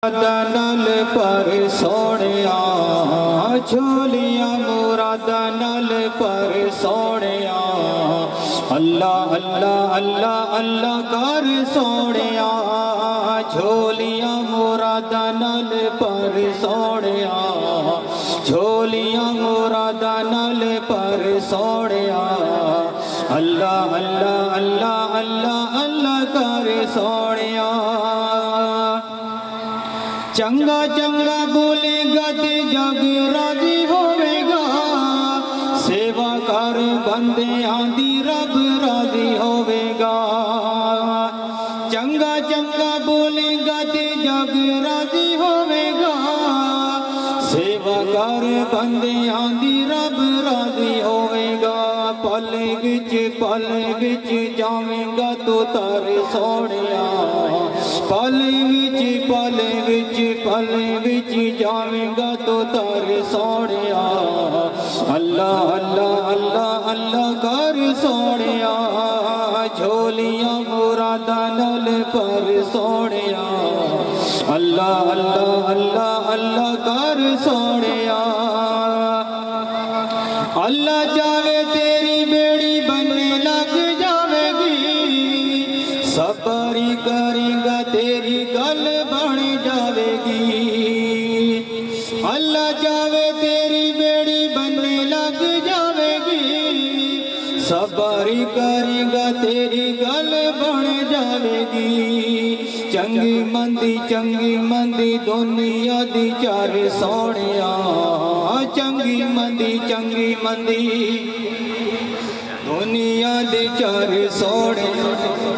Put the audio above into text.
दनल पर सोनिया झोलियां मुरादा नल पर सोनिया अल्लाह अल्लाह अल्लाह अल्लाह कर सोनिया झोलियां मुरादा नल पर सोनिया झोलियां मुरादा नल पर सोनिया अल्लाह अल्लाह अल्लाह अल्लाह अल्लाह कर सोनिया चंगा चंगा बोलेगा ते जग राजी होवेगा सेवा कर बंदे आंदी रब राजी होवेगा चंगा चंगा बोलेगा ते जग राजी होवेगा सेवा कर बंदे आंदी रब राजी होवेगा पल विच जावेगा तू तर सोनिया पल विच जावेगा तो तर सोनिया अल्लाह अल्लाह अल्लाह अल्लाह कर सोनिया झोलियां मुरादा नल पर सोनिया अल्लाह अल्लाह अल्लाह अल्लाह कर सोनिया अल्लाह चाहे तेरी बेड़ी बनने लग जावेगी सब्र करेगा तेरी गल बन जावेगी अल्लाह चाहे तेरी बेड़ी बनने लग जावेगी सब्र करेगा तेरी गल बन जावेगी चंगी मंदी दुनिया दी चार सोनिया चंगी मंदी दुनिया दी चार सोनिया।